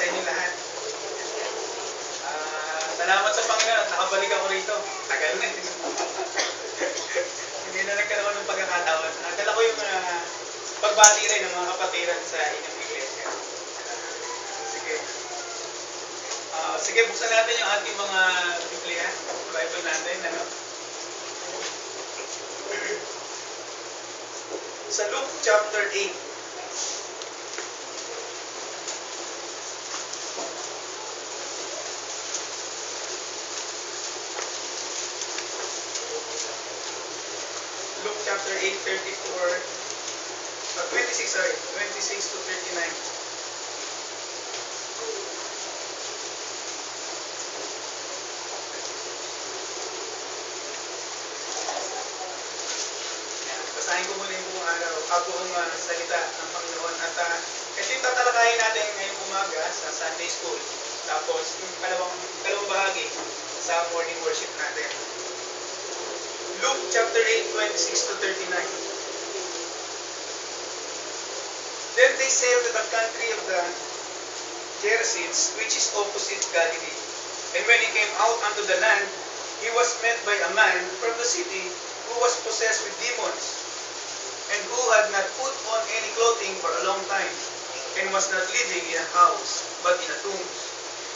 inyo lahat. Salamat sa Panginoon at nakabalik ako rito. Tagal na. Hindi na nagkaroon ng pagkakataon. Dala ko yung pagbati rin ng mga kapatiran sa inyong iglesia. Sige. Sige, buksan natin yung ating mga Biblia. Bible natin, ano? Sa Luke chapter 8. Luke chapter 8, 26 to 39. Basahin ko muna yung buong araw, buong salita ng Panginoon. At ito yung tatalakayin natin ngayong umaga sa Sunday School. Tapos yung kalawang bahagi sa morning worship natin. Luke chapter 8, 26 to 39. Then they sailed to the country of the Gerasenes, which is opposite Galilee. And when he came out unto the land, he was met by a man from the city who was possessed with demons, and who had not put on any clothing for a long time, and was not living in a house, but in a tomb.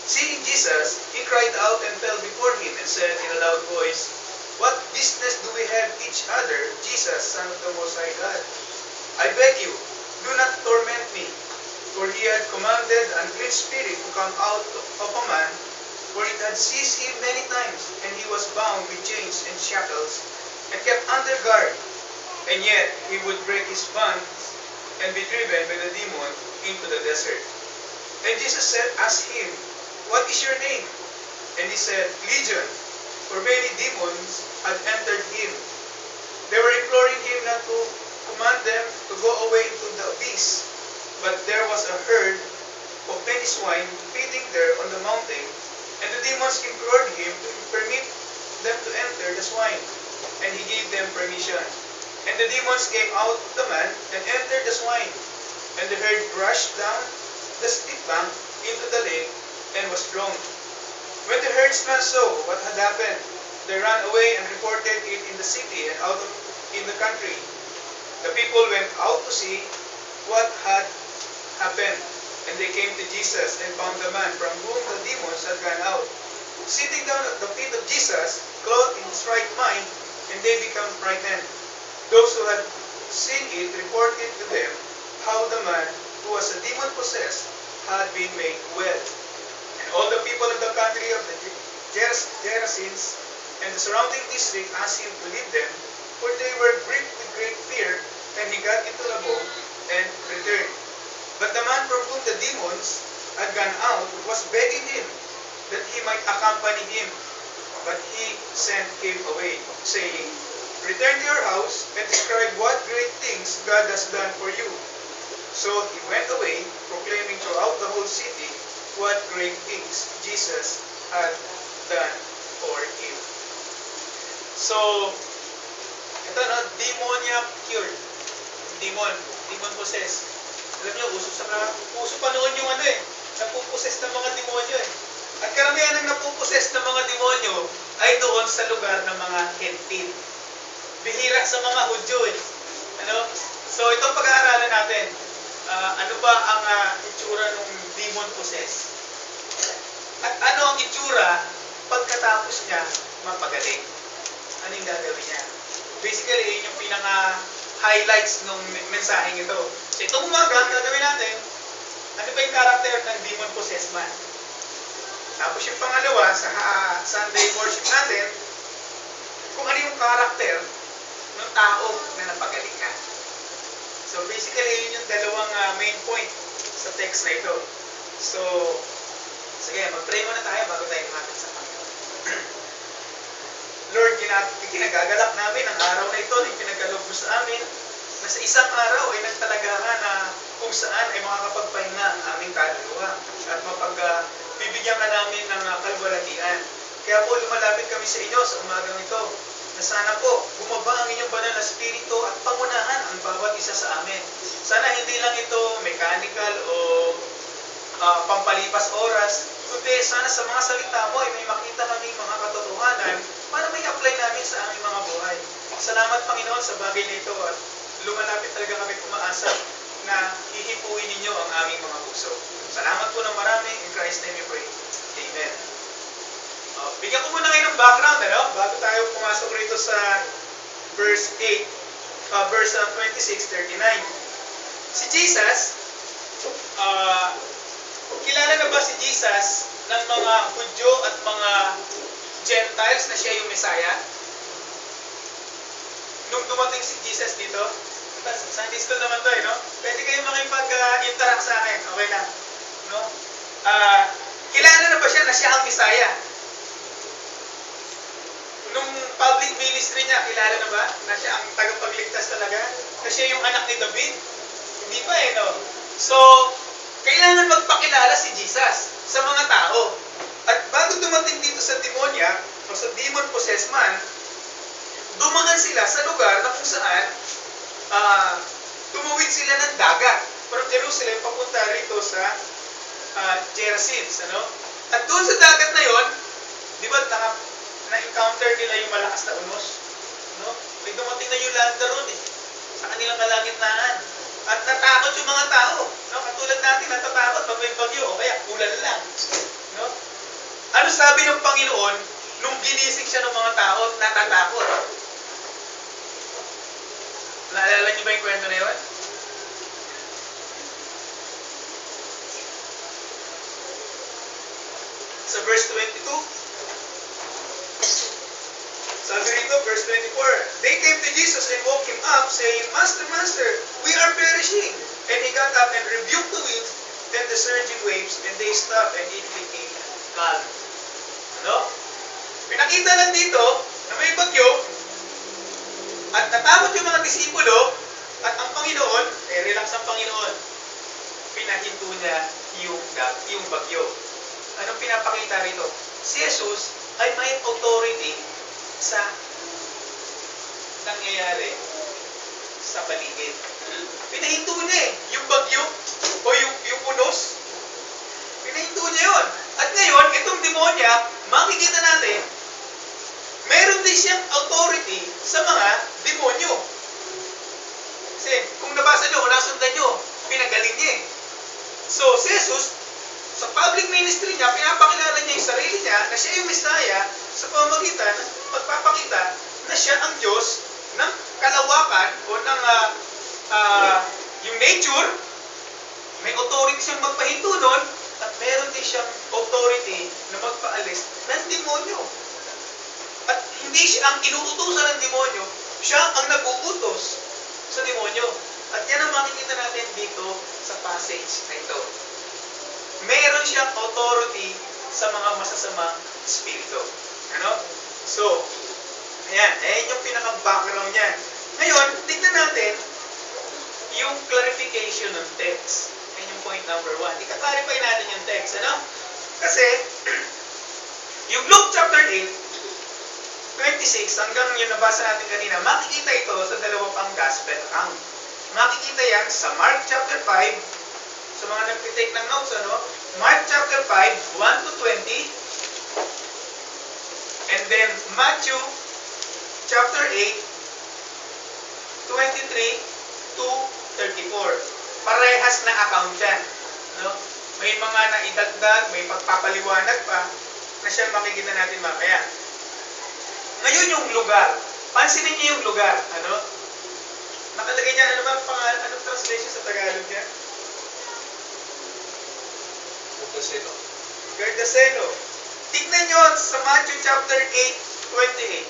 Seeing Jesus, he cried out and fell before him, and said in a loud voice, What business do we have each other, Jesus, Son of the Most High God? I beg you, do not torment me. For he had commanded an unclean spirit to come out of a man, for it had seized him many times, and he was bound with chains and shackles, and kept under guard. And yet he would break his bonds, and be driven by the demon into the desert. And Jesus asked him, What is your name? And he said, Legion, for many demons had entered him. They were imploring him not to command them to go away into the abyss. But there was a herd of many swine feeding there on the mountain, and the demons implored him to permit them to enter the swine. And he gave them permission. And the demons came out of the man and entered the swine. And the herd rushed down the steep bank into the lake and was drowned. When the herdsmen saw what had happened, they ran away and reported it in the city and in the country. The people went out to see what had happened, and they came to Jesus and found the man from whom the demons had gone out, sitting down at the feet of Jesus, clothed in his right mind, and they became frightened. Those who had seen it reported to them how the man who was a demon-possessed had been made well. And all the people of the country of the Gerasenes and the surrounding district asked him to leave them, for they were gripped with great fear, and he got into the boat and returned. But the man from whom the demons had gone out was begging him that he might accompany him. But he sent him away, saying, Return to your house and describe what great things God has done for you. So he went away, proclaiming throughout the whole city what great things Jesus had done for him. So, ito na, demoniac cured. Demon possessed. Alam niyo, uso pa noon yung napuposes ng mga demonyo eh. At karamihan ng napuposes ng mga demonyo ay doon sa lugar ng mga hentil. Bihira sa mga Hudyo eh. So, itong pag-aaralan natin, ano ba ang itsura ng demon possessed? At ano ang itsura pagkatapos niya mapagaling? Ano yung gagawin niya? Basically, yun yung pinaka-highlights ng mensaheng ito. So, itong umaga, ang gagawin natin, ano ba yung karakter ng demon-possessed man? Tapos yung pangalawa, sa Sunday worship natin, kung ano yung karakter ng tao na napagaling na. So, basically, yun yung dalawang main point sa text na ito. So, sige, mag-pray muna tayo bago tayo lumapit sa Panginoon. Lord, kinagagalak namin ang araw na ito, ipinagkaloob mo sa amin, na sa isang araw ay nagtalagahan na kung saan ay makakapagpahinga ang aming kaluluwa at bibigyan ka namin ng kalwalatian. Kaya po lumalapit kami sa inyo sa umagang ito, na sana po bumaba ang inyong banal na spirito at pangunahan ang bawat isa sa amin. Sana hindi lang ito mechanical o pampalipas oras, kundi sana sa mga salita mo ay may makita kaming mga katotohanan para may apply namin sa aming mga buhay. Salamat Panginoon sa bagay na ito at lumalapit talaga kami umaasa na hihipuin ninyo ang aming mga puso. Salamat po ng marami. In Christ's name we pray. Amen. Bigyan ko muna ngayon ng background, bago tayo pumasok rito sa verse 8, verse 26-39. Si Jesus, kilala na ba si Jesus ng mga Hudyo at mga Gentiles na siya yung Messiah? Nung dumating si Jesus dito, Sunday school naman to, no? Pwede kayo makipag-interact sa akin, okay lang. No? Kilala na ba siya na siya ang Messiah? Nung public ministry niya, kilala na ba na siya ang tagapagligtas talaga? Na siya yung anak ni David? Hindi pa no? So, kailangan magpakilala si Jesus sa mga tao. At bago dumating dito sa demonya, o sa demon-possessed man, dumaan sila sa lugar na kung saan tumawid sila ng dagat from Jerusalem papunta rito sa Gerasenes, At doon sa dagat na yon, di ba na-encounter nila yung malakas na unos, May dumating na yung landa ron sa kanilang kalagitnaan. At natakot yung mga tao, Katulad natin, natatakot pag may bagyo o kaya ulan lang, Ano sabi ng Panginoon nung ginising siya ng mga tao, natatakot? Naalala niyo ba yung kwento na yun? Sa verse 22, sabi rito, verse 24, they came to Jesus and woke him up, saying, Master, Master, we are perishing. And he got up and rebuked the wind and the surging waves, and they stopped and it became calm. Pinakita lang dito na may bagyo, at natakot yung mga disipulo, at ang Panginoon, relax ang Panginoon. Pinahinto niya yung bagyo. Anong pinapakita rito? Si Jesus ay may authority sa nangyayari sa paligid. Pinahinto niya yung bagyo o yung unos. Pinahinto niya yun. At ngayon, itong demonya, makikita natin, meron din siyang authority sa mga demonyo. Kasi kung nabasa nyo o nasundan nyo, pinagaling niya So, si Jesus, sa public ministry niya, pinapakilala niya yung sarili niya na siya yung Messiah sa pamamagitan, pagpapakita na siya ang Diyos ng kalawakan o ng yung nature. May authority siyang magpahinto doon at meron din siyang authority na magpaalis ng demonyo. At hindi siya ang inuutusan ng demonyo, siya ang nag-uutos sa demonyo. At yan ang makikita natin dito sa passage na ito. Meron siyang authority sa mga masasamang spirito. So, ayan yung pinaka-background niyan. Ngayon, tignan natin yung clarification ng text. Ayan yung point number 1. Ika-clarify natin yung text, Kasi, yung Luke chapter 8, 26 hanggang yung nabasa natin kanina, makikita ito sa dalawa pang gospel account. Makikita yan sa Mark chapter 5, sa mga nagtitake ng notes, Mark chapter 5, 1 to 20, and then Matthew chapter 8, 23 to 34. Parehas na account yan. May mga naidagdag, may pagpapaliwanag pa na siya makikita natin mamaya. Ngayon yung lugar. Pansinin niyo yung lugar. Nakalagay niya, anong translation sa Tagalog niya? Gardaseno. Tignan nyo sa Matthew chapter 8, 28.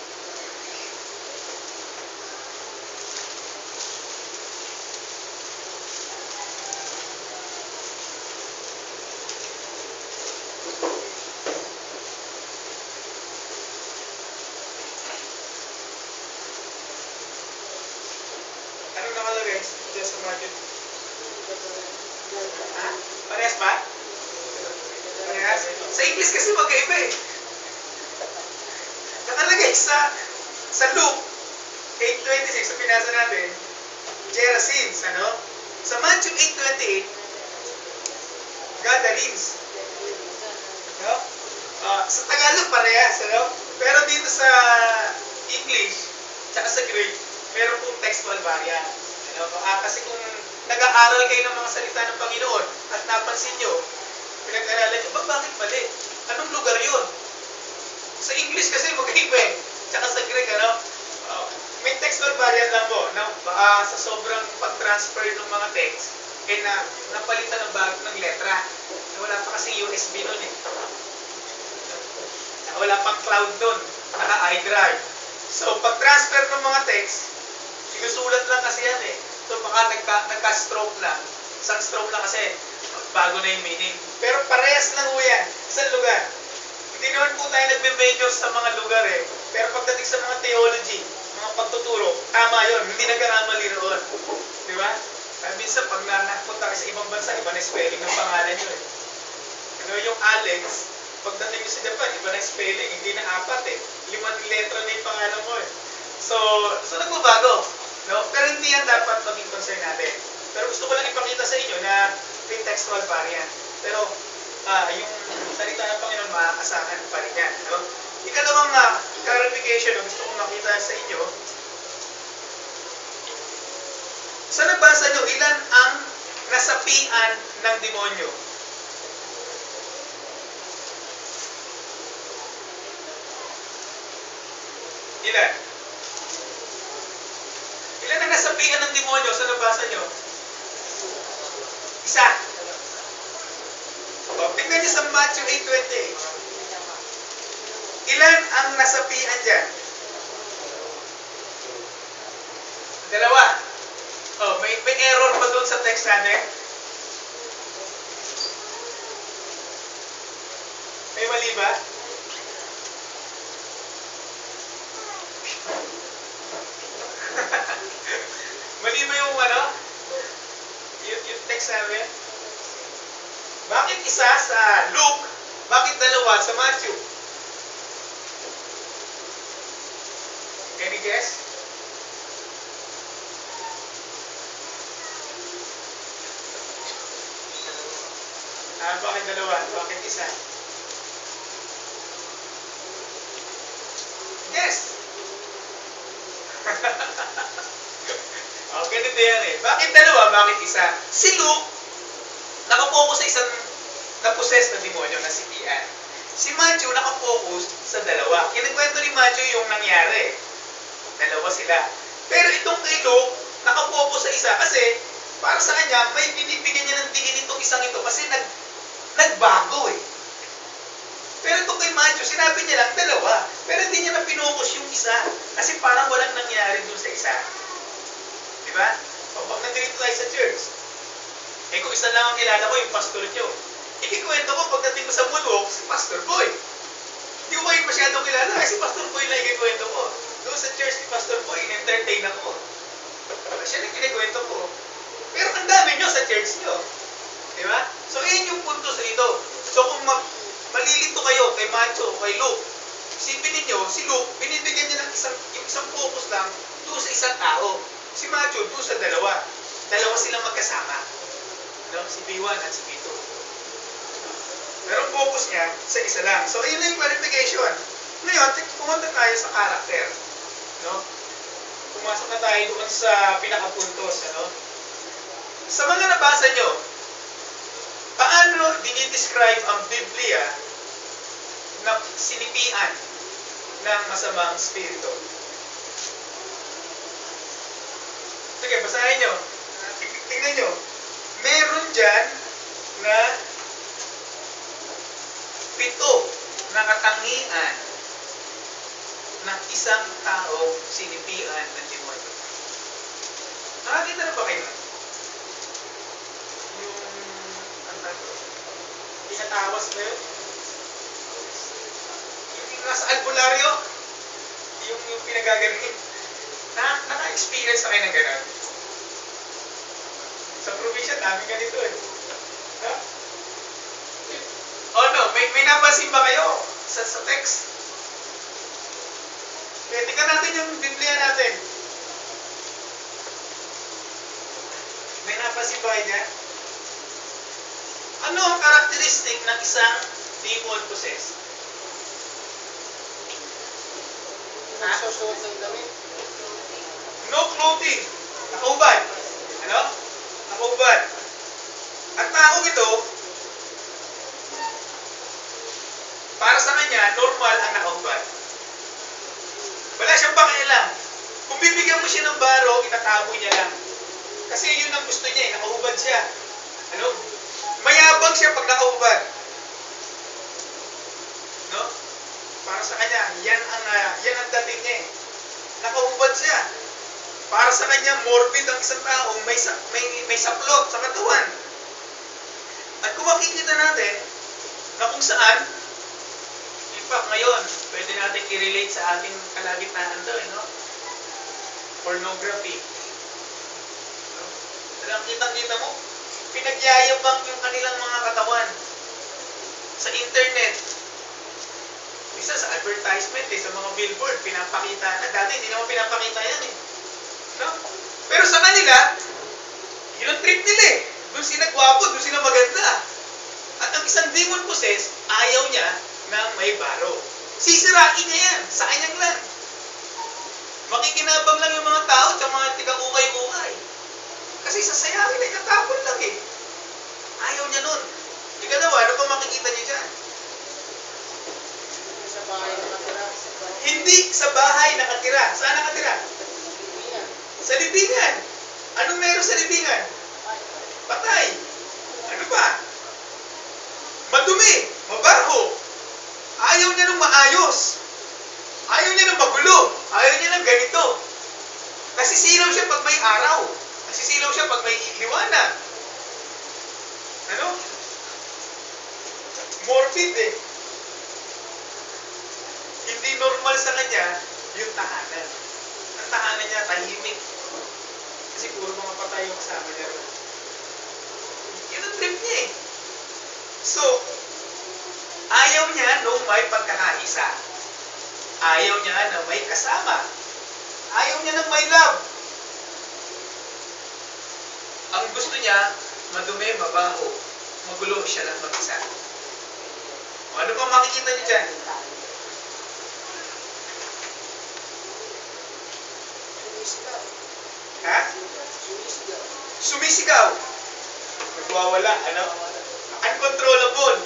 Anong nakalagay dyan sa Matthew? Parehas ba? Parehas? Sa English kasi magkaiba Nakalagay sa Luke 8:26, sa pinasa natin, Gerasenes, Sa Matthew 8:28, gatherings. No? Sa Tagalog parehas, ano? Pero dito sa English, tsaka sa Greek, meron pong textual variant. Ano? Kasi kung nag-aaral kayo ng mga salita ng Panginoon at napansin nyo, pinag-aralan nyo, bakit mali? Anong lugar yun? Sa English kasi magkaiba eh. Tsaka sa Greek, ano? May textual variant lang po, no? Sa sobrang pag-transfer ng mga text, napalitan ng bago ng letra. Wala pa kasi USB nun eh. Wala pang cloud nun. Naka-iDrive. So, pag-transfer ng mga text, sinusulat lang kasi yan eh. So, baka nagka-stroke lang. Isang stroke lang kasi, bago na yung meaning. Pero parehas lang po yan. Sa lugar. Hindi naman po tayo nagme-major sa mga lugar eh. Pero pagdating sa mga theology, mga pagtuturo, tama yun. Hindi nagkakamali roon. Di ba? Minsan, pag napunta kayo sa ibang bansa, iba na spelling ng pangalan nyo eh. Ano yung Alex, pagdating nyo sa Japan, iba na spelling. Hindi na 4 eh. 5 letra na yung pangalan mo eh. So nagbabago. No? Pero hindi yan dapat maging concern natin. Pero gusto ko lang ipakita sa inyo na may textual variant. Pero yung salita ng Panginoon, makakasahan pa rin yan. No? Ikalawang clarification na gusto kong makita sa inyo, sa nabasa nyo, ilan ang nasapian ng demonyo? Ilan? Ilan ang nasapian ng demonyo sa nabasa nyo? Isa. Tingnan nyo sa Matthew 8:28. Ilan ang nasapian dyan? Dalawa. May error ba doon sa text natin? May mali ba? Mali ba yung yung text namin? Bakit isa sa Luke? Bakit dalawa sa Matthew? Any guess? Bakit dalawa? Bakit isa? Yes! Ganito yan eh. Bakit dalawa? Bakit isa? Si Luke, nakapokus sa isang naposes na demonyo na si Ian. Si Matthew, nakapokus sa dalawa. Kinikwento ni Matthew yung nangyari. Dalawa sila. Pero itong kay Luke, nakapokus sa isa kasi para sa kanya, may binibigyan niya ng diin itong isang ito kasi nagbago eh. Pero itong kay Matthew, sinabi niya lang dalawa. Pero hindi niya na pinokus yung isa. Kasi parang walang nangyari dun sa isa. Diba? O pag nandito tayo sa church, kung isa lang ang kilala ko, yung pastor nyo. Ikikwento ko pagdating ko sa moonwalk, si Pastor Boy. Hindi ko kayo masyadong kilala, kasi si Pastor Boy lang ikikwento ko. Doon sa church ni Pastor Boy, in-entertain ako. Siya lang kinikwento ko. Pero ang dami nyo sa church nyo. Diba? So, yun yung punto sa ito. So, kung malilito kayo kay Matthew o kay Luke, isipin ninyo, si Luke, binibigyan niya ng yung isang focus lang doon sa isang tao. Si Matthew, doon sa dalawa. Dalawa silang magkasama. No? Si B1 at si B2. Pero focus niya sa isa lang. So, yun na yung clarification. Ngayon, pumunta tayo sa character. No? Pumasok na tayo doon sa pinakapuntos. Ano? Sa mga nabasa nyo, paano dinidescribe ang Biblia na sinipian ng masamang spirito? Sige, basahin nyo. Tingnan nyo. Meron dyan na 7 na katangian ng isang tao sinipian ng demonyo. Nakakita na ba kayo? Tinatawas na yun? Yung nasa albularyo, yung pinagagaling, naka-experience na kayo ng gano'n. Sa probinsya, daming ganito eh. Ha? Oh no, may napansin ba kayo sa text? Kaya tingnan natin yung Biblia natin. May napansin ba kayo dyan? Ano ang characteristic ng isang demon possessed? Nagsusuot ng damit. No clothing. Nakaubad. Ano? Nakaubad. Ang taong ito, para sa kanya, normal ang nakaubad. Wala siyang pakialam. Kung bibigyan mo siya ng baro, itataboy niya lang. Kasi yun ang gusto niya, nakaubad siya. Ano? Mayabang siya pag nakaubad. No? Para sa kanya, yan ang dating niya eh. Nakaubad siya. Para sa kanya, morbid ang isang tao, may saplot sa katawan. At kung makikita natin na kung saan, in fact, ngayon, pwede natin i-relate sa ating kalagitnaan to, no? Pornography. No? Talagang kitang-kita mo, pinagyayabang yung kanilang mga katawan sa internet. Isa sa advertisement, sa mga billboard, pinapakita na. Dati hindi naman pinapakita yan eh. No? Pero sa kanila, yun ang trip nila eh. Doon sila gwapo, doon sila maganda. At ang isang demon possessed, ayaw niya ng may baro. Sisirain niya yan, sa kanyang lang. Makikinabang lang yung mga tao at mga tiga-ukay-ukay. Kasi sasayahin na ikatapon lang eh. Ayaw niya nun. Ikalawa, ano pa makikita niyo dyan? Sa bahay nakatira. Hindi sa bahay nakatira. Saan nakatira? Libingan. Sa libingan. Anong meron sa libingan? Patay. Ano pa? Madumi. Mabarho. Ayaw niya ng maayos. Ayaw niya ng magulo. Ayaw niya ng ganito. Nasisilaw siya pag may araw. Nasisilaw siya pag may liwanag. Ano? Morbid eh. Hindi normal sa kanya yung tahanan. Ang tahanan niya tahimik. Kasi puro mga patay yung kasama niya ron. Yun ang trip niya eh. So, ayaw niya nung may pagkakaisa. Ayaw niya na may kasama. Ayaw niya ng may love. Ang gusto niya, madumi, mabaho. Magulo siya lang mag-isa. O, ano pang makikita niyo dyan? Sumisigaw. Ha? Sumisigaw. Sumisigaw. Nagwawala, ano? Uncontrollable.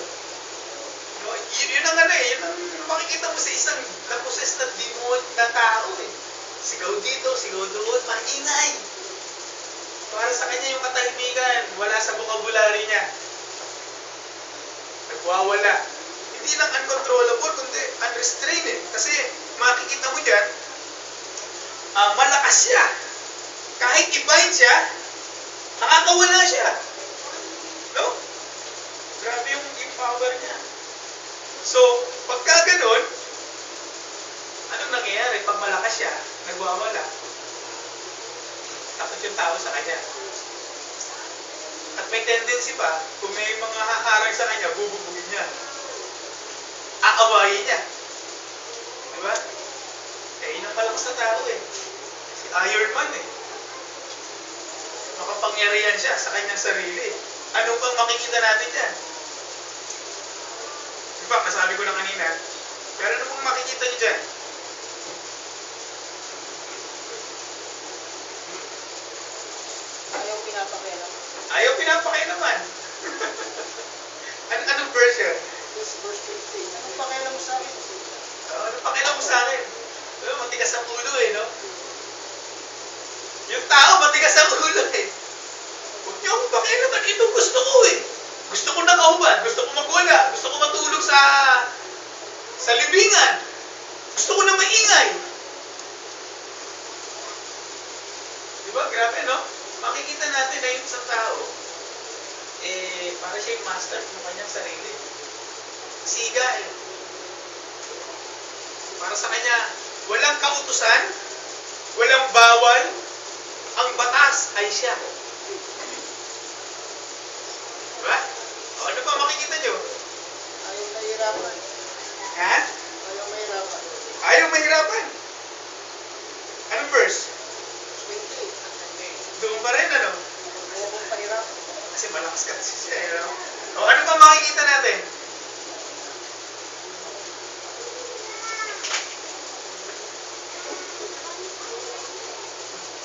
No, yun ang ano eh, yun ang makikita mo sa isang na-possess na demon na tao eh. Sigaw dito, sigaw doon, maingay. Para sa kanya yung katahimikan, wala sa vocabulary niya. Nagwawala. Hindi lang uncontrollable, kundi unrestrained eh. Kasi makikita mo dyan, malakas siya. Kahit i-bind siya, nakakawala siya. No? Grabe yung power niya. So, pagka ganun, anong nangyayari? Pag malakas siya, nagwawala. Takot yung tao sa kanya. At may tendency pa, kung may mga haharang sa kanya, bububugin niya. Aawayin niya. Diba? Eh, yun ang malakas na tao eh. Si Iron Man eh. Makapangyarihan siya sa kanyang sarili. Ano bang makikita natin dyan? Diba, nasabi ko na kanina, pero ano pong makikita niyo dyan? Ayaw pinapakialam. Ayaw pinapakialaman. Anong verse yun? This verse 15. Anong pakialam mo sa akin? Anong pakialam mo sa akin? Matigas ang ulo eh, no? Yung tao, matigas ang ulo eh. Huwag niyo akong pakialaman. Ito gusto ko eh. Gusto ko nakaubad. Gusto ko magwala. Gusto ko matulog sa libingan. Gusto ko na maingay. Diba? Grabe, no? Makikita natin na yung isang tao, para siya yung master ng kanyang sarili. Siga eh. Para sa kanya, walang kautusan, walang bawal, ang batas ay siya. Diba? O, ano pa makikita nyo? Ayaw mahirapan. Ha? Ayaw mahirapan. Ayaw mahirapan. Anong verse? 20. Doon pa rin, ano? Ayaw kong pahirapan. Kasi malakas kasi siya, eh, no? O ano pa makikita natin?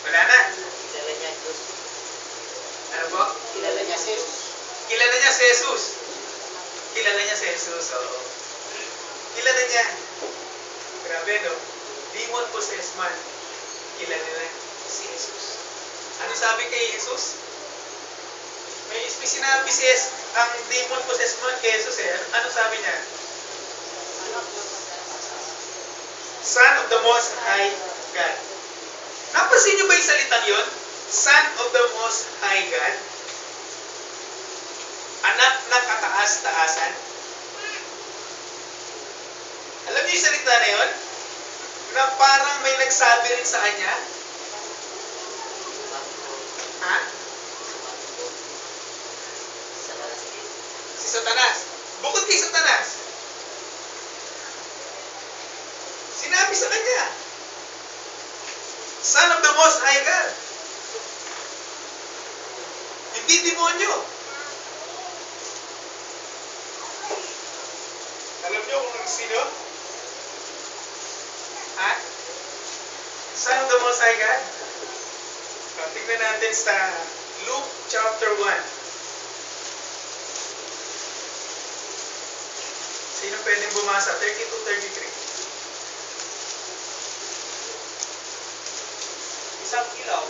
Wala na. Kilala niya Diyos. Ano po? Kilala niya si Jesus. Kilala niya si Jesus. Kilala niya si Jesus, oo. Kilala niya. Grabe, no? Demon possessed man. Kilala niya si Jesus. Ano sabi kay Jesus? May sinabi si ang demon possessed man kay Jesus eh. Ano sabi niya? Son of the Most High God. Napansin niyo ba yung salitang yun? Son of the Most High God? Anak ng kataas-taasan? Alam niyo yung salita na yun? Na parang may nagsabi rin sa kanya? Ha? Si Satanas. Bukod kay Satanas, sinabi sa kanya, Son of the Most High God. Hindi demonyo. Alam niyo kung sino? Ha? Son of the Most High God. Tingnan natin sa Luke chapter 1. Sino pwedeng bumasa? 32-33. Isang ilaw.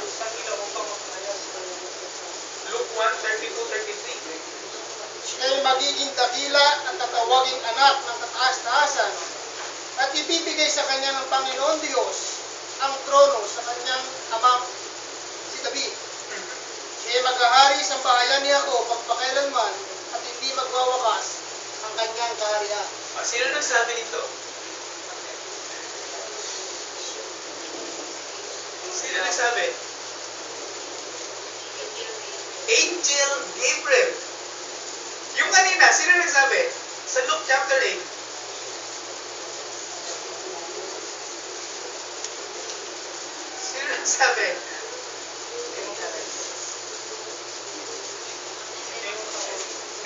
Isang ilaw ang pamakayan. Luke 1:32-33. Siya'y magiging dakila at tatawaging anak ng kataas-taasan at ibibigay sa kanya ng Panginoon Diyos ang trono sa kanyang amang si David. Siya'y maghahari sa bahayan ni Jacob pagpakailanman at hindi magwawakas ang kanyang kaharian. Sino nagsabi nito? Sino nagsabi? Angel Gabriel. Yung kanina, sino nagsabi? Sa Luke chapter 8. Sino nagsabi?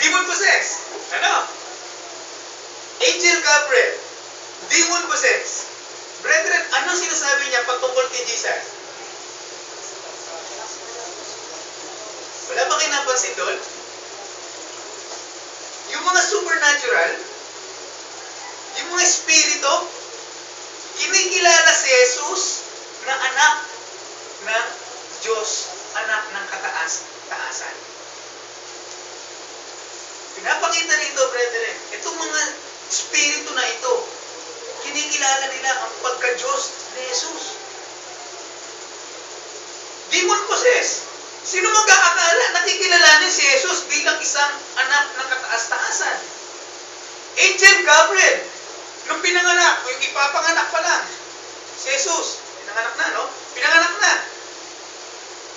Demon possessed. Ano? Angel Gabriel. Demon possessed. Brethren, anong sinasabi niya pagtungkol kay Jesus? Wala ba kayo napansin doon? Yung mga supernatural, yung mga espiritu, kinikilala si Jesus na anak ng Diyos, anak ng kataas-taasan. Pinapakita rito, brethren, itong mga espiritu na ito, kinikilala nila ang pagka-Diyos ni Jesus. Demon possessed. Sino mag-aakala nakikilalanin si Jesus bilang isang anak ng kataas-taasan? Angel Gabriel, nung pinanganak, yung ipapanganak pa lang, si Jesus, pinanganak na, no? Pinanganak na.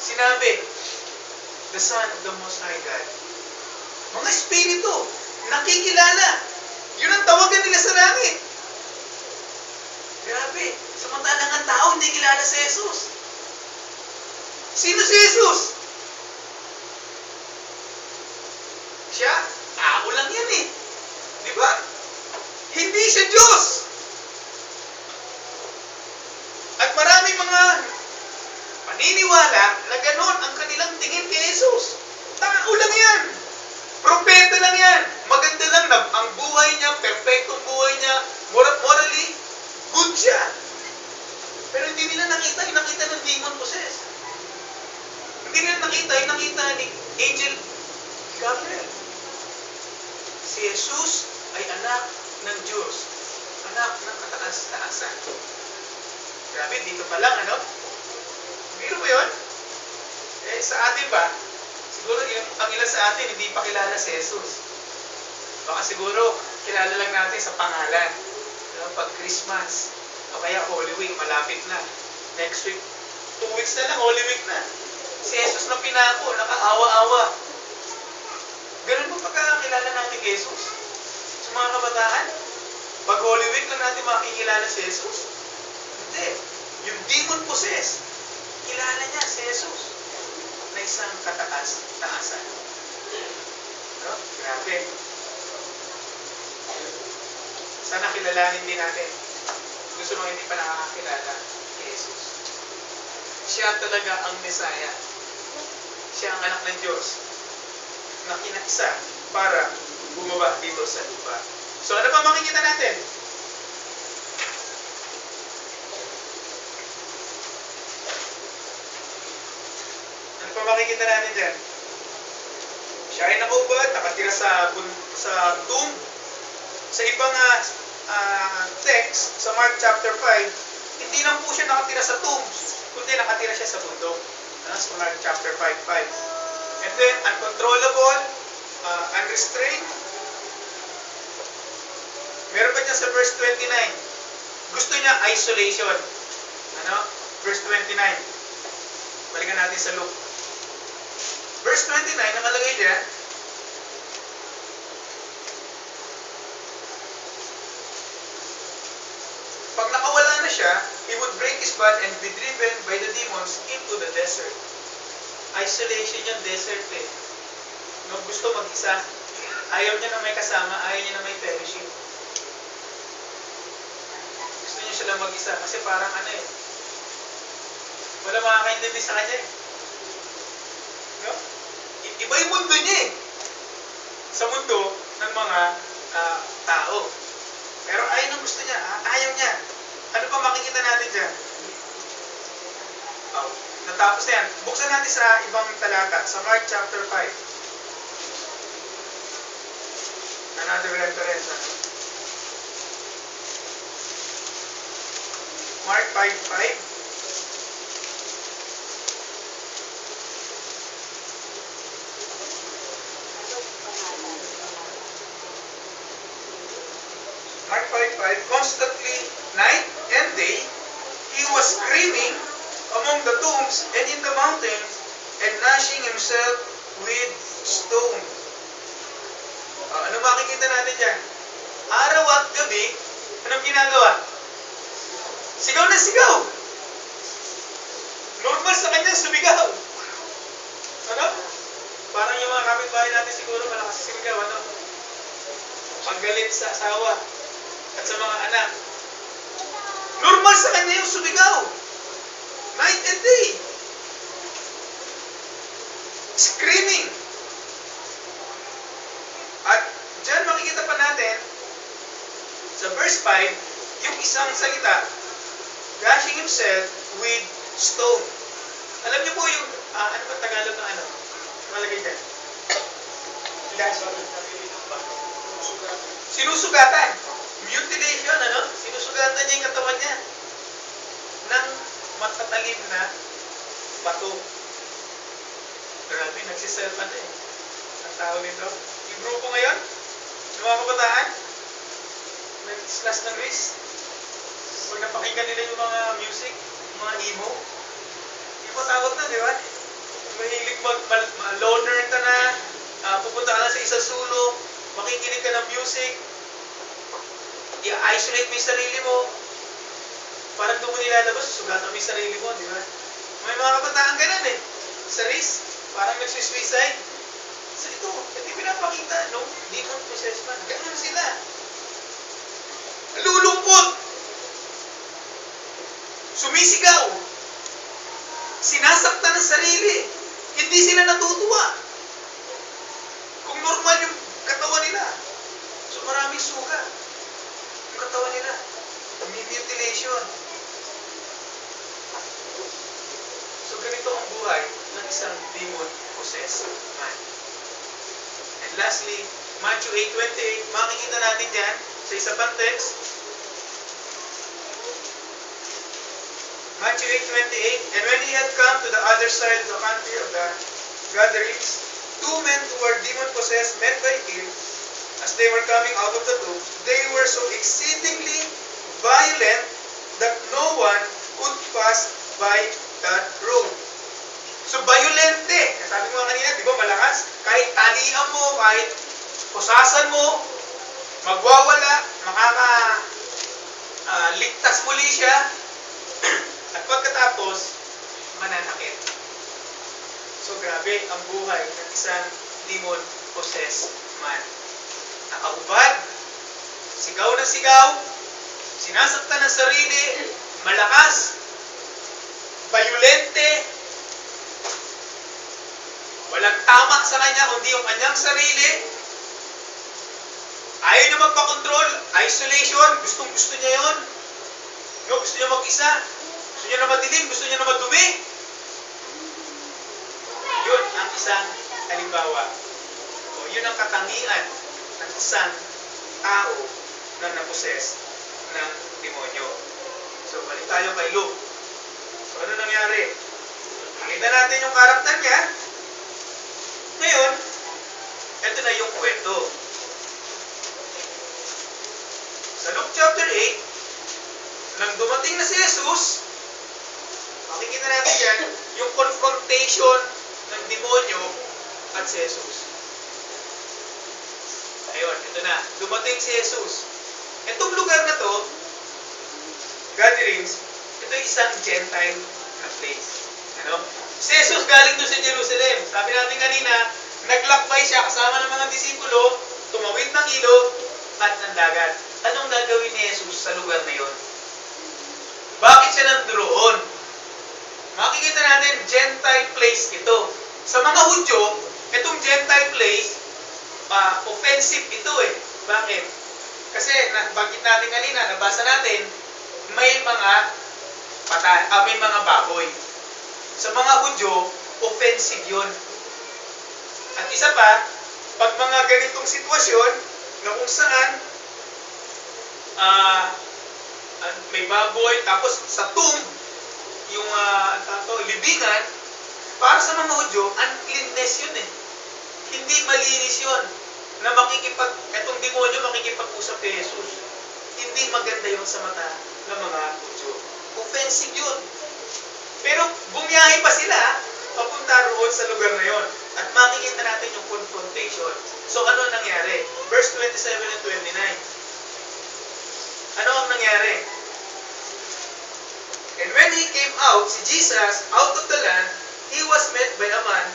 Sinabi, the Son of the Most High God. Mga espiritu, nakikilala. Yun ang tawagan nila sa langit. Grabe, samantalang ang tao hindi kilala si Jesus. Sino si Jesus? Siya, tao lang yan eh. Di ba? Hindi siya Diyos. At maraming mga paniniwala na gano'n ang kanilang tingin kay Jesus. Tao lang yan. Propeta lang yan. Maganda lang na ang buhay niya, perfectong buhay niya, morally, good siya. Pero hindi nila nakita ng demon possessed. Hindi nila nakita ni Angel Gabriel. Si Jesus ay anak ng Diyos. Anak ng kataas-taasan. Grabe, dito pa lang, ano? Biro mo yun? Eh, sa atin ba? Siguro ang ilan sa atin hindi pa kilala si Jesus. Baka siguro kilala lang natin sa pangalan. Pag Christmas, o kaya Holy Week, malapit na. Next week, 2 weeks na lang, Holy Week na. Si Jesus na pinako, nakaawa-awa. Ganun ba pagkakakilala natin kay Jesus? Sa mga kabataan? Pag Holy Week lang natin makikilala si Jesus? Hindi. Yung demon possessed, kilala niya si Jesus na isang kataas-taasan. No? Grabe. Sana kilalanin din natin. Gusto mo hindi pa nakakakilala kay Jesus. Siya talaga ang Mesaya. Siya ang anak ng Diyos na kinaisa para bumaba dito sa lupa. So ano pa makikita natin? Ano pa makikita natin dyan? Siya ay nakaubad, nakatira sa tomb. Sa ibang text, sa Mark chapter 5, hindi lang po siya nakatira sa tombs, kundi nakatira siya sa bundok. Sa Mark chapter 5:5. And then, uncontrollable, unrestrained. Meron pa niya sa verse 29. Gusto niya isolation. Verse 29. Balikan natin sa Luke. Verse 29, nakalagay diyan, pag nakawala na siya, he would break his bond and be driven by the demons into the desert. Isolation yung desert eh. Nung gusto mag-isa, ayaw niya na may kasama, ayaw niya na may fellowship. Gusto niya siya lang mag-isa kasi parang wala makakaintindi sa kanya eh. No? Iba yung mundo niya eh. Sa mundo ng mga tao. Pero ayun ang gusto niya, ayaw niya. Ano pa makikita natin dyan? Natapos na yan. Buksan natin sa ibang talata, sa Mark chapter 5. Another reference. Mark 5:5. Mark 5:5, constantly, night and day, he was screaming among the tombs and in the mountains and gnashing himself with stone. Ano makikita natin dyan? Araw at gabi, anong ginagawa? Sigaw na sigaw! Normal sa kanya, sumigaw! Ano? Parang yung mga kapitbahay natin siguro malakas sa sigaw, Paggalit sa asawa at sa mga anak. Normal sa kanya yung sumigaw. Night and day. Screaming. At dyan makikita pa natin, sa verse 5, yung isang salita, gashing himself with stone. Alam niyo po yung, ano ba Tagalog na malagay dyan? Sinusugatan. Mutilation, sinusugatan niya yung katawan niya ng matatalim na bato. Grabe, nagsiself ang tao nito. Yung grupo ngayon, yung mga kabataan, nag-slash ng wrist. Pag napakinggan nila yung mga music, mga emo, emo tawag na, di ba? Mahilig loner ka na, pupunta ka na sa isang sulok, makikinig ka ng music, i-isolate mo yung sarili mo, parang doon mo nilalabas, sugatan mo yung sarili mo, di ba? May mga kabataan ganun eh. Sa wrist, parang nagsusuicide. So ito, hindi pinapakita, demon possessed. Ganun sila. Lulungkot. Sumisigaw. Sinasaktan ng sarili. Hindi sila natutuwa. Kung normal yung katawan nila. So maraming suga. Yung katawan nila. May mutilation. So ganito ang buhay ng isang demon-possessed man. And lastly, Matthew 8:28, makikita natin dyan sa isa pang text. Matthew 8:28, and when he had come to the other side of the country of the Gadarenes, 2 men who were demon-possessed met by him as they were coming out of the tomb. They were so exceedingly violent that no one could pass by that road. So, violente. Sabi mo kanina, di ba, malakas? Kahit talian mo, kahit pusasan mo, magwawala, ligtas muli siya. At pagkatapos, mananakit. So grabe ang buhay ng isang demon-possessed man. Nakahubad, sigaw ng sigaw, sinasaktan ng sarili, malakas, bayulente, walang tama sa kanya kundi yung kanyang sarili. Ayaw niya magpakontrol, isolation, gustong-gusto niya yon. No, gusto niya mag-isa, gusto niya na madilim, gusto niya na madumi. Yun ang isang halimbawa. O, yun ang katangian ng isang tao na naposes ng demonyo. So, balik tayo kay Luke. So, ano nangyari? Nakita natin yung karakter niya. Ngayon, ito na yung kwento. Sa Luke chapter 8, nang dumating na si Jesus, makikita natin yan, yung confrontation ng demonyo at si Jesus. Ayun, ito na. Dumating si Jesus. Itong lugar na to, gatherings, ito isang Gentile na place. Ano? Si Jesus galing doon sa Jerusalem. Sabi natin kanina, naglakbay siya kasama ng mga disipulo, tumawid ng ilog at ng dagat. Anong gagawin ni Jesus sa lugar na yon? Bakit siya nandoon? Makikita natin, Gentile place ito. Sa mga Hudyo, itong Gentile place, offensive ito eh. Bakit? Kasi, bakit natin kanina, nabasa natin, may mga may mga baboy. Sa mga Hudyo, offensive yun. At isa pa, pag mga ganitong sitwasyon, na kung saan, may baboy, tapos sa tomb, yung libingan, para sa mga Hudyo, uncleanness yun eh. Hindi malinis yun. Na etong demonyo makikipag-usap kay Jesus. Hindi maganda yun sa mata ng mga Hudyo. Offensive yun. Pero bumiyahe pa sila papunta roon sa lugar na yon. At makikita natin yung confrontation. So ano nangyari? Verse 27 and 29. Ano ang nangyari? And when he came out, si Jesus, out of the land, he was met by a man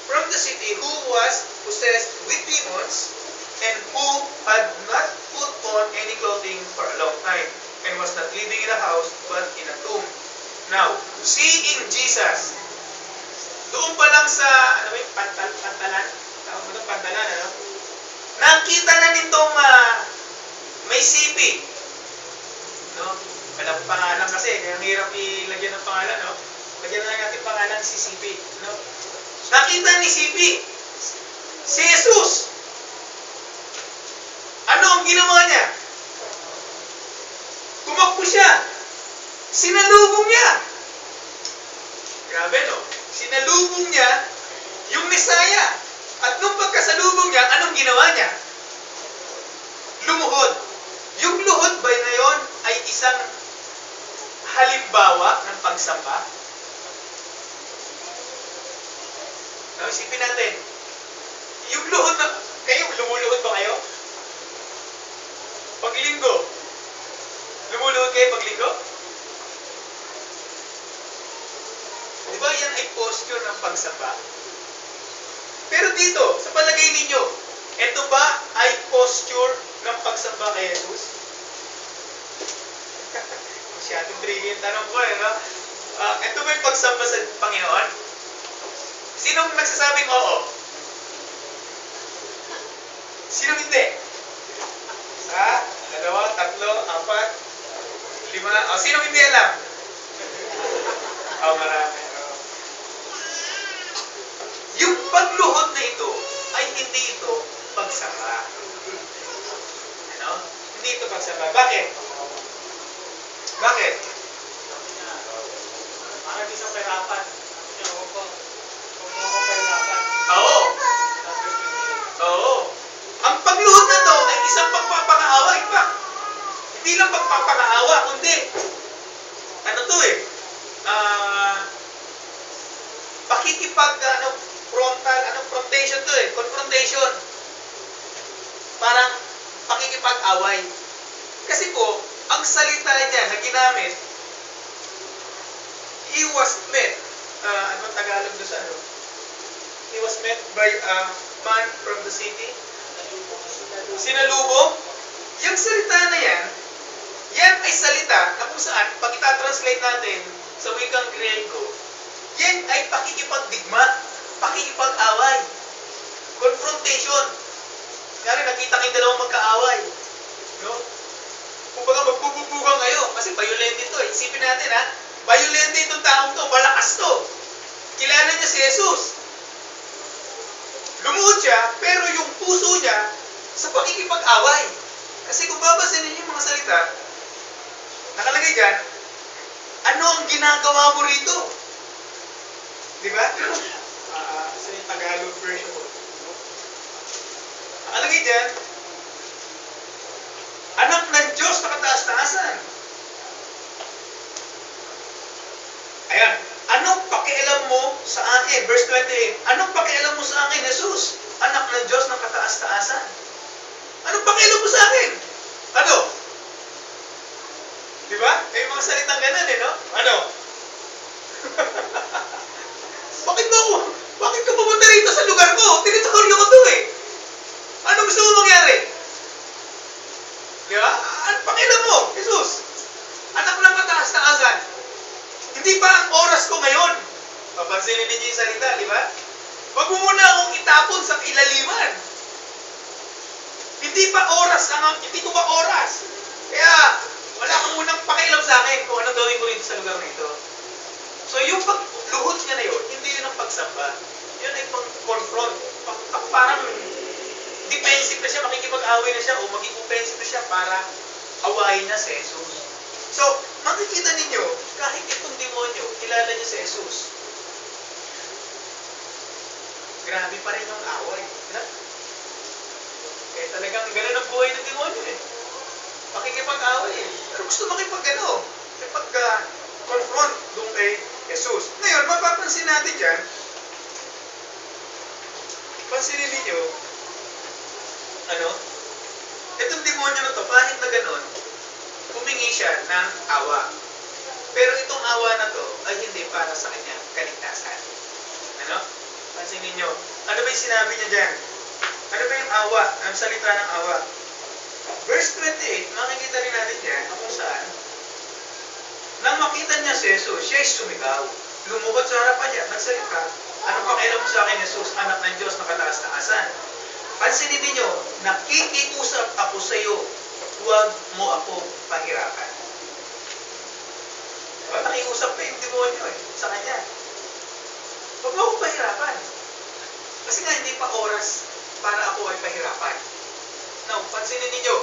from the city who was possessed with demons and who had not put on any clothing for a long time and was not living in a house but in a tomb. Now, seeing Jesus, doon pa lang sa, pantalan? Tawag mo itong pantalan, ano? Nakita na nitong may sipi. No? Walang pangalan kasi, kaya ang hirap ilagyan ng pangalan, no? Lagyan na natin pangalan si sipi, no? Nakita ni sipi, si Jesus. Ano ang ginawa niya? Tumakbo siya. Sinalubong niya. Grabe, no? Sinalubong niya yung Mesaya. At nung pagkasalubong niya, anong ginawa niya? Lumuhod. Yung luhod ba na yon ay isang halimbawa ng pagsamba? No, isipin natin. Yung luhod na... Kayo, lumuluhod ba kayo? Paglinggo. Lumuluhod kayo paglinggo? Di ba yan ay posture ng pagsamba? Pero dito, sa palagay ninyo, ito ba ay posture ng pagsamba kay Jesus? Masyadong tricky yung tanong ko eh, no? Ito ba yung pagsamba sa Panginoon? Sinong nagsasabing oo? Sinong hindi? Isa, dalawa, tatlo, apat, lima. Sinong hindi alam? Marami. Yung pagluhod na ito ay hindi ito pagsamba. Ano? Hindi ito pagsamba. Bakit? Bakit? Para di sa perapan. Oo. Oo. Ang pagluhod na to ay isang pagpapakaawa. In fact, hindi lang pagpapakaawa, kundi ano to eh? Frontation to eh. Confrontation. Parang pakikipag-away. Kasi po, ang salita niya na ginamit, he was met Ano Tagalog doon sa ano? He was met by a man from the city. Sinalubong. Yung salita na yan, yan ay salita na kung saan, pag itatranslate natin sa wikang Griego, yan ay pakikipagdigma, pakikipag-away, confrontation. Kaya nakita kayong dalawang magkaaway. No? Kung baga magbububugan kayo, kasi violent ito eh. Isipin natin ha, violent itong taong to, malakas to. Kilala niya si Jesus. Lumuhod siya, pero yung puso niya sa pakikipag-away. Kasi kung babasin niyo yung mga salita, nakalagay dyan, ano ang ginagawa mo rito? Di ba? Sa yung Tagalog version ko. Nakalagay dyan, anak ng Diyos na kataas-taasan. Ayan. Anong pakialam mo sa akin? Verse 28. Anong pakialam mo sa akin, Jesus? Anak ng Diyos na kataas-taasan. Anong pakialam mo sa akin? Ano? Di ba? May mga salitang ganun eh, no? Ano? Bakit ka pumunta rito sa lugar ko? Teritoryo ko to eh. Ano gusto mo mangyari? Di ba? Pakialam mo, Jesus. Anak ng kataas-taasan. Hindi ba ang oras ko ngayon? Papansinin ninyo yung salita, di ba? Huwag mo muna akong itapon sa ilaliman. Hindi ko ba oras? Kaya, wala kang munang pakialam sa akin kung anong gawin ko rito sa lugar nito. So, yung pagluhod niya na yun, hindi yun ang pagsamba. Yun ay pang-confront. Parang defensive na siya, makikipag-away na siya, o maging offensive na siya para awayin na si Jesus. So, makikita ninyo, kahit itong demonyo, kilala niya si Jesus. Grabe pa rin yung away. Na? Eh, talagang ganun ang buhay ng demonyo eh. Makikipag-away eh. Pero gusto makipag-confront doon kay Jesus. Ngayon, mapapansin natin dyan, pansinin ninyo, itong demonyo na to, kahit na ganun, humingi siya ng awa. Pero itong awa na to ay hindi para sa kanyang kaligtasan. Pansinin ninyo. Ano ba yung sinabi niya dyan? Ano ba yung awa? Ang salita ng awa? Verse 28, makikita rin natin dyan kung saan nang makita niya si Jesus, siya ay sumigaw. Lumukot sa harapan niya, nagsalita. Ano pakialam mo sa akin, Jesus, anak ng Diyos na kataas-taasan? Pansinin ninyo, nakikiusap ako sa iyo, huwag mo akong pahirapan. Diba? Nakiusap pa yung demonyo sa kanya. Huwag mo akong pahirapan. Kasi nga, hindi pa oras para ako ay pahirapan. Now, pansinin ninyo,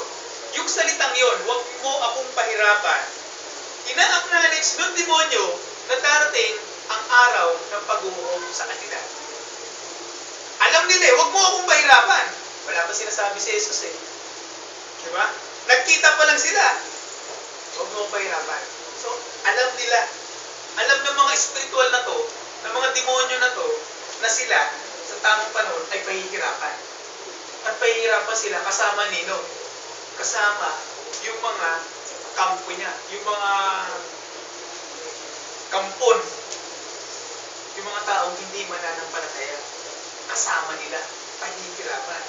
yung salitang yon, huwag mo akong pahirapan, ina-acknowledge ng demonyo na darating ang araw ng pag-uurong sa kanila. Alam nila huwag mo akong pahirapan. Wala pa sinasabi si Jesus eh. Diba? Nagkita pa lang sila. Huwag mo akong pahirapan. So, alam nila. Alam ng mga spiritual na to, ng mga demonyo na to, na sila, sa tamang panahon, ay pahihirapan. At pahihirapan sila kasama nino. Kasama yung mga kampo niya. Yung mga kampon. Yung mga taong hindi mananampalataya. Kasama nila. Pahihirapan.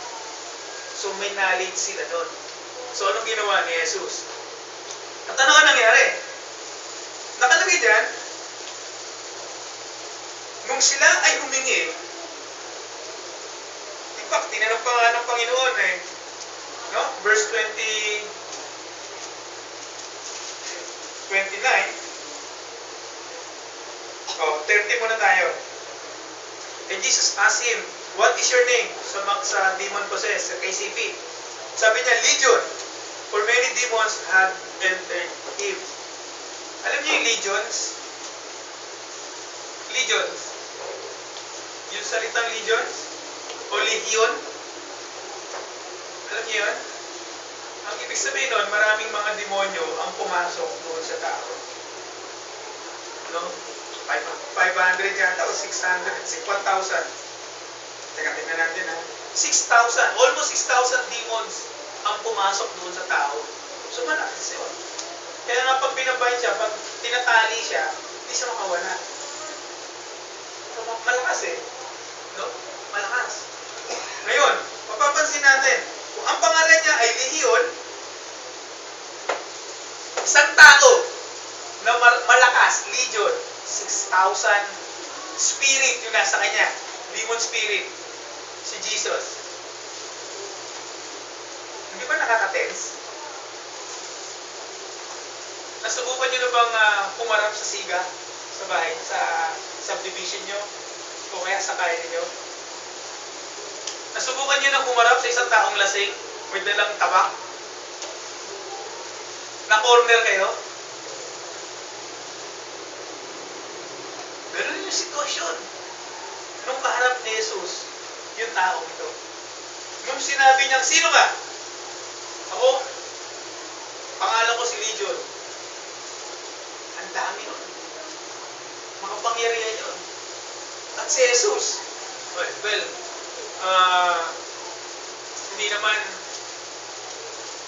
So, may knowledge sila doon. So, anong ginawa ni Jesus? At ano ang nangyari? Nakalagay dyan, nung sila ay humingi, in fact, tinanong pa nga ng Panginoon verse 29, 30 muna tayo. And Jesus asked him, what is your name? Sa demon-possessed, sa KCP. Sabi niya, Legion, for many demons have entered him. Alam niyo yung legions? Legions. Yung salitang legions? O legion? Alam niyo yun? Ang ibig sabihin nun, maraming mga demonyo ang pumasok doon sa tao. 500 yata o 600, 1,000. Teka, tingnan natin 6,000, almost 6,000 demons ang pumasok doon sa tao. So, malakas yun. Kaya nga pag binabind siya, pag tinatali siya, hindi siya makawala. malakas eh. No? Malakas. Ngayon, mapapansin natin, kung ang pangalan niya ay Lehion, isang tao na malakas, legion, 6,000 spirit yung nasa kanya. Demon spirit. Si Jesus. Hindi ba nakaka-tense? Nasubukan nyo na bang pumarap sa siga sa bahay, sa subdivision nyo? O kaya sa kaya ninyo? Nasubukan nyo na humarap sa isang taong lasing? May dalang tabak? Na-corner kayo? Ganun yung sitwasyon. Nung kaharap ni Jesus, yung taong ito. Nung sinabi niyang, sino ka? Ako, pangalan ko si Legion. Ang dami nun. Makapangyarihan yun. At si Jesus, well, hindi naman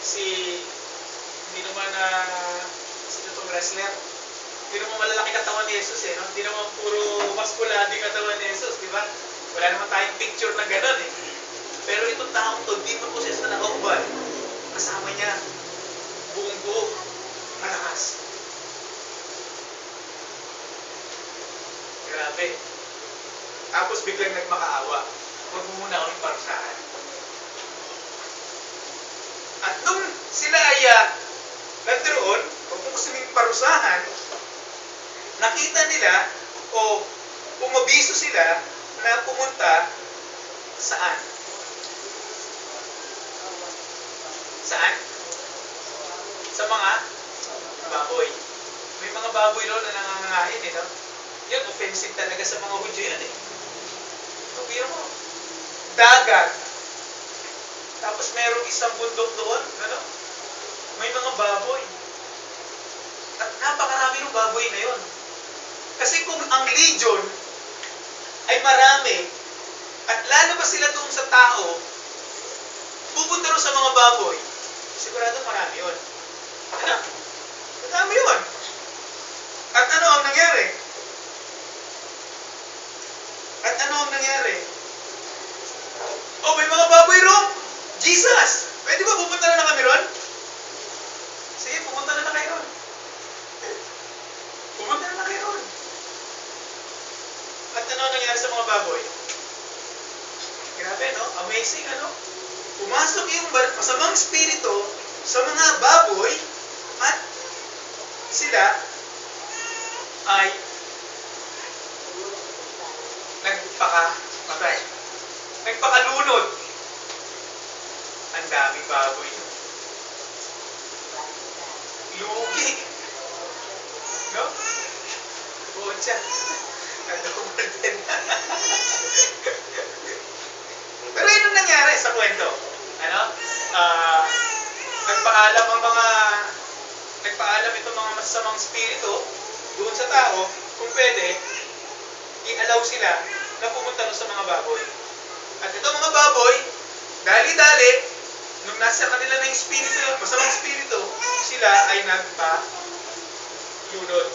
sino itong wrestler. Hindi naman malalaki katawan ni Jesus eh. No? Hindi naman puro maskulado yung katawan ni Jesus, di ba? Wala naman tayong picture na gano'n eh. Pero itong taong to, di mag-possess na nakaubad. Kasama niya, buong-buo, malakas. Grabe. Tapos biglang nagmakaawa. Huwag mo muna akong parusahan. At nung sila ay nandoon, huwag mo gusto parusahan, nakita nila o umabiso sila na pumunta saan? Saan? Sa mga baboy. May mga baboy doon na nangangain eh, no? Yun, offensive talaga sa mga Hudyo yan eh. So, biro mo. Dagat. Tapos merong isang bundok doon, ano? May mga baboy. At napakarami ng baboy na yun. Kasi kung ang legion ay marami, at lalabas sila doon sa tao, pupunta rin sa mga baboy, sigurado marami yun. Ano? Marami yun. At ano ang nangyari? Oh, may mga baboy ron. Jesus! Pwede ba pupunta na kami ron? Sige, pupunta na kayo ron. Pumunta na kayo ron. At ano ang nangyari sa mga baboy? Grabe, no? Amazing, ano? Pumasok yung masamang spirito sa mga baboy at sila ay nagpakalunod. Ang daming baboy. Lugi. No? Buod siya. Double din. Pero yun ang nangyari sa kwento. Ano? Nagpaalam itong mga masasamang spirito doon sa tao kung pwede i-allow sila na pumunta sa mga baboy. At itong mga baboy, dali-dali, nung nasa kanila na yung spirito, masamang spirito, sila ay nagpa-lunod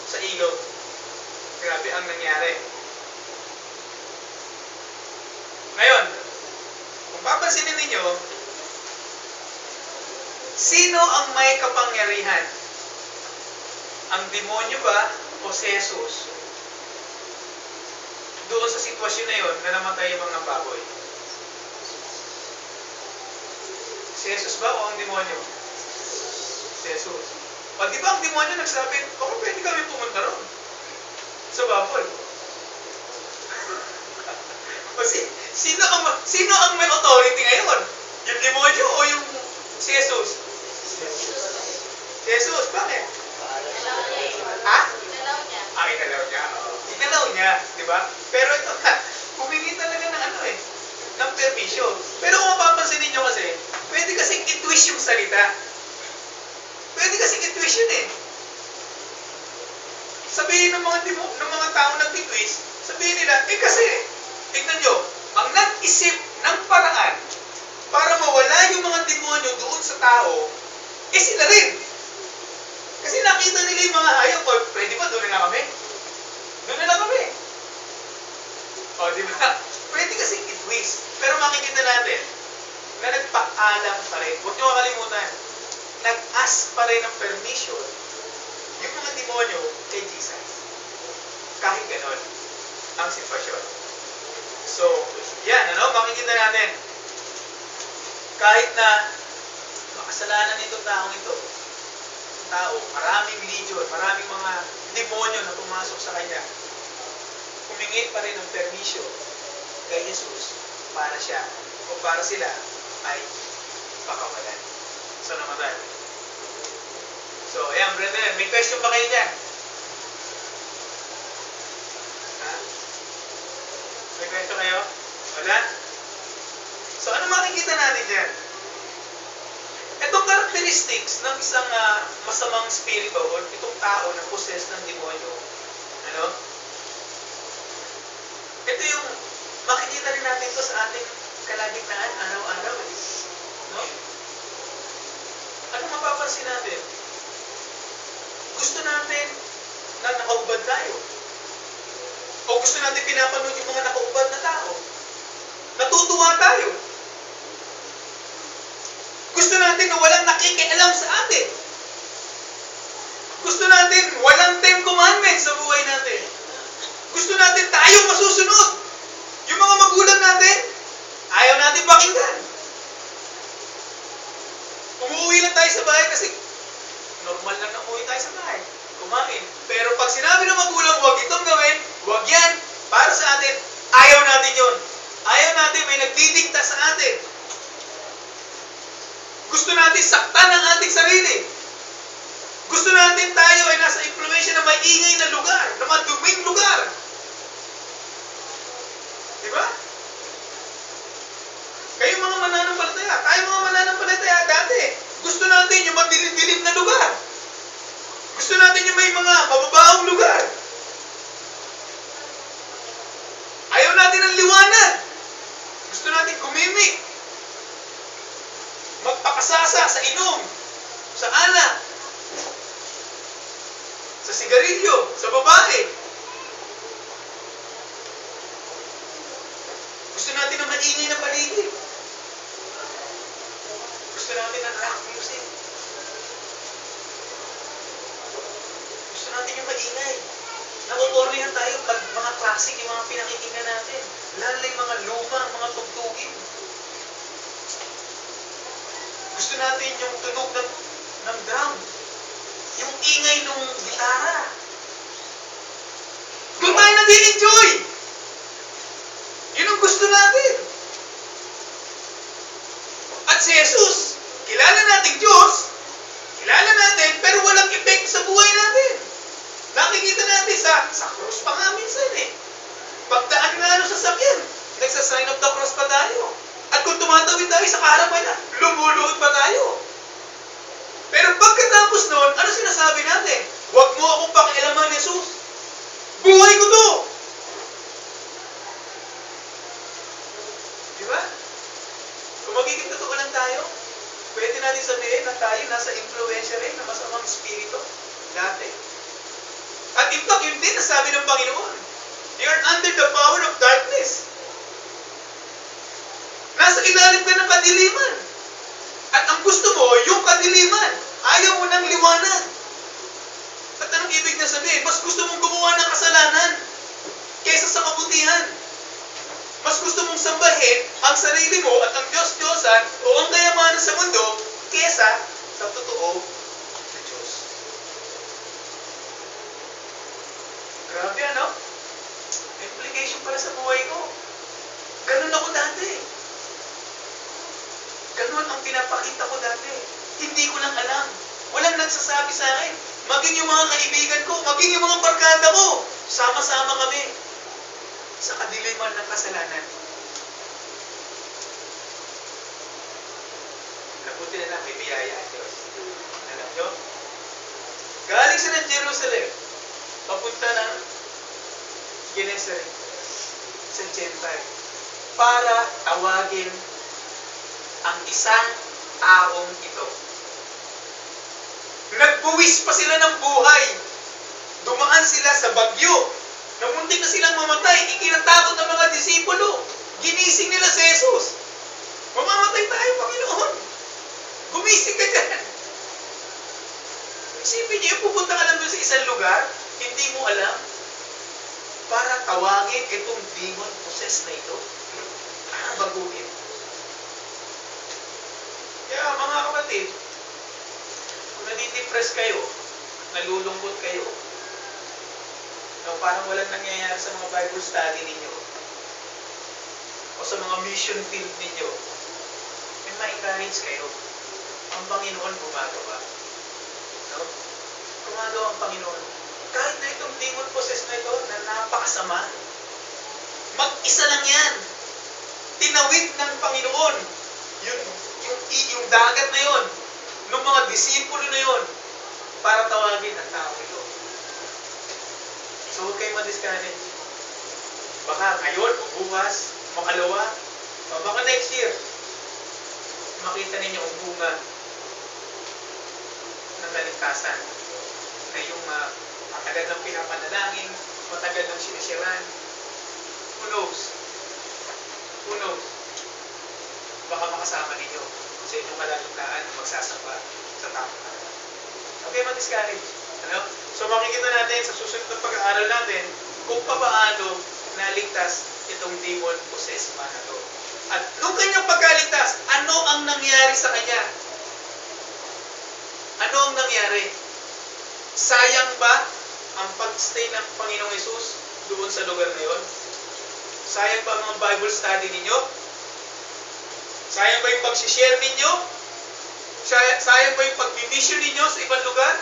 sa ilog. Grabe ang nangyari. Ngayon, kung papansinin ninyo, sino ang may kapangyarihan? Ang demonyo ba o si Jesus? Doon sa sitwasyon na yun, na namatay yung mga baboy. Si Jesus ba o ang demonyo? Si Jesus. O di ba ang demonyo nagsabi, baka pwede kami pumunta ron sa baboy? Kasi, sino ang may authority ngayon? Yung demonyo o yung si Jesus? Si Jesus, bakit? Ha? Inalaw niya. Inalaw niya, di ba? Pero ito na, humingi talaga ng ng permission. Pero kung mapapansin ninyo kasi, pwede kasing i-twist yung salita. Pwede kasing i-twist yun eh. Sabihin ng mga tao nag-twist, sabihin nila, kasi, tignan nyo, ang nag-isip ng paraan para mawala yung mga demonyo doon sa tao, sila rin. Kasi nakita nila yung mga hayop, pwede ba doon na kami? Doon na lang kami. O, di ba? Pwede kasing i-twist. Pero makikita natin na nagpaalam pa rin. Huwag niyo kakalimutan. Nag-ask pa rin ng permission yung mga demonyo kay Jesus. Kahit ganon ang sitwasyon. So, yan, makikita natin. Kahit na makasalanan nitong taong ito, maraming legion, maraming mga demonyo na pumasok sa kanya, humingi pa rin ng permission kay Jesus para siya o para sila ay pakawalan. So, namatay. So, ayan, brethren, may question ba kayo dyan? Ha? May question kayo? Wala? So, ano makikita natin dyan? Itong characteristics ng isang masamang spirito o itong tao na possessed ng demonyo, ito yung makikita rin natin ito sa ating kalagitnaan araw-araw. No? Ano mapapansin natin? Gusto natin na nakaubad tayo. O gusto natin pinapanood yung mga nakaubad na tao. Natutuwa tayo. Gusto natin na walang nakikialam sa atin. Gusto natin walang 10 commandments sa buhay natin. Gusto natin tayo masusunod. Yung mga magulang natin, ayaw natin pakinggan. Umuwi lang tayo sa bahay kasi normal lang na umuwi tayo sa bahay. Kumain. Pero pag sinabi ng magulang, huwag itong gawin, huwag yan, para sa atin, ayaw natin yun. Ayaw natin, may nagdidikta sa atin. Gusto natin saktan ang ating sarili. Gusto natin tayo ay nasa impluwensya na may ingay na lugar, na maduming lugar. Diba? Kayo mga mananampalataya, tayo mga mananampalataya dati, gusto natin yung madilim-dilim na lugar. Gusto natin yung may mga mababaong lugar. Ayaw natin ng liwanag. Gusto natin gumimik. Magpakasasa sa inom, sa alak, sa sigarilyo, sa babae. Gusto natin ng maingay na paligid. Gusto natin ng rock music. Gusto natin yung maingay. Nakukornihan tayo pag mga classic, yung mga pinakikinggan natin. Lalo yung mga luma, mga tugtugin. Gusto natin yung tunog ng drum. Yung ingay ng gitara. Doon tayo nag-enjoy. Yun ang gusto natin. At si Jesus, kilala natin Diyos, kilala natin, pero walang effect sa buhay natin. Nakikita natin sa cross pa nga minsan eh. Pagdaan nga sa sakyan, nagsa-sign of the cross pa tayo. At kung tumatawid tayo sa kaharapan na, lumuluhod pa tayo. Pero pagkatapos noon, ano sinasabi natin? Huwag mo akong pakialaman, Jesus. Buhay ko to! Diba? Kung magiging totoo lang tayo, pwede natin sabihin na tayo nasa influensya rin na masamang spirito dati. At in fact, yun din nasabi ng Panginoon. You're under the power of darkness. Nasa ilalim ka ng kadiliman. At ang gusto mo, yung kadiliman. Ayaw mo ng liwanag. At anong ibig na sabihin? Mas gusto mong gumawa ng kasalanan kaysa sa kabutihan. Mas gusto mong sambahin ang sarili mo at ang Diyos-Diyosan o ang kayamanan sa mundo kaysa sa totoo na Diyos. Grabe ano? Implication pala sa buhay ko. Ganun ako dati. Ganun ang pinapakita ko dati. Hindi ko lang alam. Walang nagsasabi sa akin. Maging yung mga kaibigan ko, maging yung mga barkada ko. Sama-sama kami sa kadiliman ng kasalanan. Nabuti na lang, may biyaya ang Diyos. Alam nyo? Galing sila ng Jerusalem, papunta ng Genesaret, sa Gentile, para tawagin ang isang taong ito. Nagbuwis pa sila ng buhay. Dumaan sila sa bagyo. Namuntik na silang mamatay, ikinatakot ng mga disipulo. Ginising nila si Jesus. Mamamatay tayo, Panginoon. Gumising ka dyan. Isipin niyo, pupunta ka lang doon sa isang lugar, hindi mo alam, para tawagin itong demon possessed na ito. Para baguhin. Kaya mga kapatid, kung nadidepress kayo, nalulungkot kayo, no, parang walang nangyayari sa mga Bible study ninyo, o sa mga mission field ninyo, may ma-encourage kayo. Ang Panginoon gumagawa. No? Gumagawa ang Panginoon. Kahit na itong demon possessed na ito, na napakasama, mag-isa lang yan. Tinawid ng Panginoon. Yung dagat na yon, ng mga disipulo na yon, para tawagin ang tao ito. So, huwag kayo ma-discourage. Baka ngayon, o bukas, makalawa, o baka next year, makita ninyo ang bunga ng kaligtasan na yung matagal ng pinapanalangin, matagal ng sinisiran. Who knows? Who knows? Baka makasama ninyo sa inyong kalagitnaan na magsasamba sa tamang araw. Okay, ma-discourage. Ano? So makikita natin sa susunod na pag-aaral natin kung paano naligtas itong demon-possessed man na to. At nung kanyang pagkaligtas, ano ang nangyari sa kanya? Ano ang nangyari? Sayang ba ang pag-stay ng Panginoong Hesus doon sa lugar na yon? Sayang ba ang mga Bible study ninyo? Sayang ba yung pag-share ninyo? Sayang ba yung pag-mission ninyo sa ibang lugar?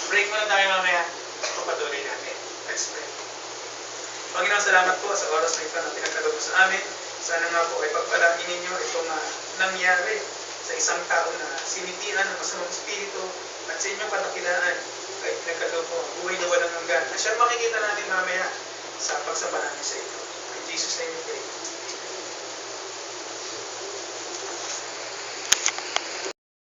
Break muna tayo mamaya. Papatuloy natin. Let's pray. Panginoon, salamat po sa oras na ito na pinagkaloob sa amin. Sana nga po ay pagpalangin ninyo itong nangyari sa isang tao na sinitian ng masamang espiritu at sa inyong kadakilaan ay pinagkaloob po ang buhay na walang hanggan. At siya makikita natin mamaya sa pagsamba namin sa ito. In Jesus' name we pray.